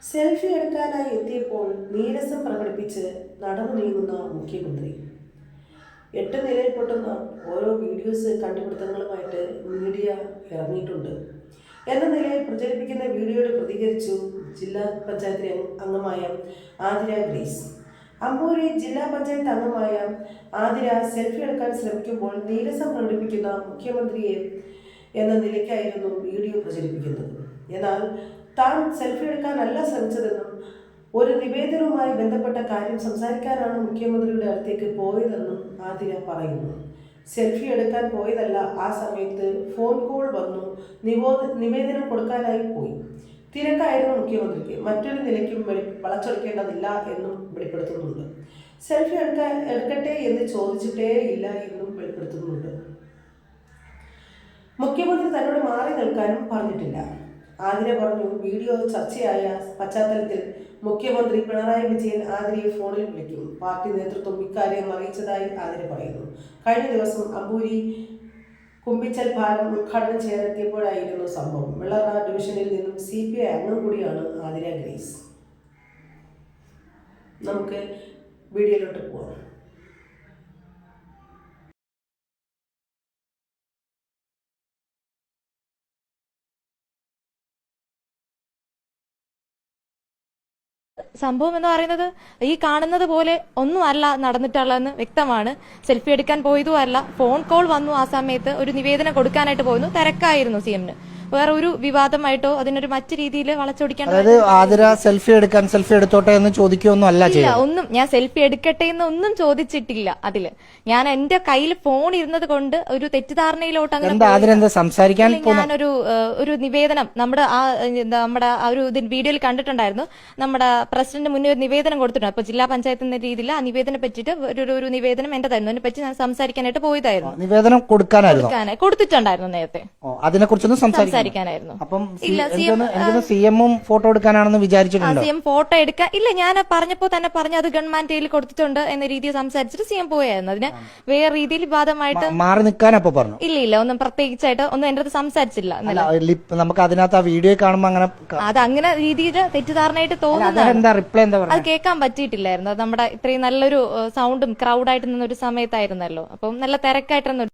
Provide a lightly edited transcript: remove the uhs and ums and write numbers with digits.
Selfie എടുക്കാനായി എത്തിയപ്പോൾ നീരസം പ്രകടിപ്പിച്ച് നടന്നു നീങ്ങുന്ന മുഖ്യമന്ത്രി. 8 നിലയിൽ പൊട്ടുന്ന ഓരോ വീഡിയോസ് കണ്ടുപിടുത്തങ്ങളുമായിട്ട് മീഡിയ ഇറങ്ങിയിട്ടുണ്ട് എന്ന നിലയിൽ പ്രചരിപ്പിക്കുന്ന വീഡിയോയോട് പ്രതികരിച്ചു ജില്ലാ പഞ്ചായത്തിലെ അംഗമായ ആതിര ഗ്രേസ്. അമ്പൂരി ജില്ലാ പഞ്ചായത്ത് അംഗമായ ആതിര സെൽഫി എടുക്കാൻ ശ്രമിക്കുമ്പോൾ നീരസം പ്രകടിപ്പിക്കുന്ന മുഖ്യമന്ത്രിയെ എന്ന നിലയ്ക്കായിരുന്നു വീഡിയോ പ്രചരിപ്പിക്കുന്നത്. എന്നാൽ താൻ സെൽഫി എടുക്കാനല്ല ശ്രമിച്ചതെന്നും ഒരു നിവേദനവുമായി ബന്ധപ്പെട്ട കാര്യം സംസാരിക്കാനാണ് മുഖ്യമന്ത്രിയുടെ അടുത്തേക്ക് പോയതെന്നും ആതിര പറയുന്നു. സെൽഫി എടുക്കാൻ പോയതല്ല, ആ സമയത്ത് ഫോൺ കോൾ വന്നു, നിവേദനം കൊടുക്കാനായി പോയി. തിരക്കായിരുന്നു മുഖ്യമന്ത്രിക്ക്, മറ്റൊരു നിലയ്ക്കും വളച്ചൊടിക്കേണ്ടതില്ല എന്നും വെളിപ്പെടുത്തുന്നുണ്ട്. സെൽഫി എടുക്കട്ടെ എന്ന് ചോദിച്ചിട്ടേ ഇല്ല എന്നും വെളിപ്പെടുത്തുന്നുണ്ട്. മുഖ്യമന്ത്രി തന്നോട് മാറി നിൽക്കാനും പറഞ്ഞിട്ടില്ല. ആതിര പറഞ്ഞു, വീഡിയോ ചർച്ചയായ പശ്ചാത്തലത്തിൽ മുഖ്യമന്ത്രി പിണറായി വിജയൻ ആതിരയെ ഫോണിൽ വിളിക്കും. പാർട്ടി നേതൃത്വം ഇക്കാര്യം അറിയിച്ചതായി ആതിര പറയുന്നു. കഴിഞ്ഞ ദിവസം അമ്പൂരി കുമ്പിച്ചൽ പാലം ഉദ്ഘാടനം ചെയ്യാനെത്തിയപ്പോഴായിരുന്നു സംഭവം. വെള്ളറ ഡിവിഷനിൽ നിന്നും CPI അംഗം കൂടിയാണ് ആതിര ഗ്രേസ്. നമുക്ക് വീഡിയോയിലോട്ട് പോവാം. സംഭവം എന്ന് പറയുന്നത് ഈ കാണുന്നത് പോലെ ഒന്നും അല്ല നടന്നിട്ടുള്ളതെന്ന് വ്യക്തമാണ്. സെൽഫി എടുക്കാൻ പോയതും അല്ല, ഫോൺ കോൾ വന്നു. ആ സമയത്ത് ഒരു നിവേദനം കൊടുക്കാനായിട്ട് പോയിരുന്നു. തിരക്കായിരുന്നു CM-ന്. വേറെ ഒരു വിവാദമായിട്ടോ അതിനൊരു മറ്റു രീതിയിൽ വളച്ചൊടിക്കാൻ ആതിര സെൽഫി എടുത്തോട്ടെ എന്ന് ചോദിക്കുകയൊന്നും അല്ല. ഒന്നും ഞാൻ സെൽഫി എടുക്കട്ടെ എന്ന് ഒന്നും ചോദിച്ചിട്ടില്ല. അതില് ഞാൻ എന്റെ കയ്യിൽ ഫോൺ ഇരുന്നത് കൊണ്ട് ഒരു തെറ്റിദ്ധാരണയിലോട്ട് അങ്ങനെ സംസാരിക്കാൻ ഒരു നിവേദനം നമ്മുടെ ആ ഒരു വീഡിയോയിൽ കണ്ടിട്ടുണ്ടായിരുന്നു. നമ്മുടെ പ്രസിഡന്റ് മുന്നേ ഒരു നിവേദനം കൊടുത്തിട്ടുണ്ട്. അപ്പൊ ജില്ലാ പഞ്ചായത്തിന്റെ രീതിയിൽ ആ നിവേദനം പറ്റിയിട്ട് ഒരു നിവേദനം എന്റെ തരുന്നു. അതിനെ പറ്റി ഞാൻ സംസാരിക്കാനായിട്ട് പോയതായിരുന്നു. നിവേദനം കൊടുത്തിട്ടുണ്ടായിരുന്നു നേരത്തെ. അതിനെക്കുറിച്ചൊന്നും സംസാരിക്കാനായിരുന്നു. അപ്പം CM-ഉം ഫോട്ടോ എടുക്കാനാണെന്ന് വിചാരിച്ചിട്ടുണ്ടോ? CM ഫോട്ടോ എടുക്കാൻ ഇല്ല, ഞാൻ പറഞ്ഞപ്പോ തന്നെ പറഞ്ഞു അത് ഗവൺമെന്റ് കയ്യിൽ കൊടുത്തിട്ടുണ്ട് എന്ന രീതിയിൽ സംസാരിച്ചിട്ട് CM പോയായിരുന്നു. അതിന് വേറെ രീതിയിൽ വിവാദമായിട്ട് മാറി നിൽക്കാനപ്പോ പറഞ്ഞു. ഇല്ല ഒന്നും പ്രത്യേകിച്ചായിട്ട് ഒന്നും എന്റെ അടുത്ത് സംസാരിച്ചില്ല. നമുക്ക് അതിനകത്ത് ആ വീഡിയോ കാണുമ്പോ അങ്ങനെ രീതിയിൽ തെറ്റിദ്ധാരണയായിട്ട് തോന്നുന്നു. അത് കേൾക്കാൻ പറ്റിയിട്ടില്ലായിരുന്നു. അത് നമ്മുടെ ഇത്രയും നല്ലൊരു സൗണ്ടും ക്രൗഡായിട്ട് നിന്നൊരു സമയത്തായിരുന്നല്ലോ. അപ്പം നല്ല തിരക്കായിട്ടിരുന്നു.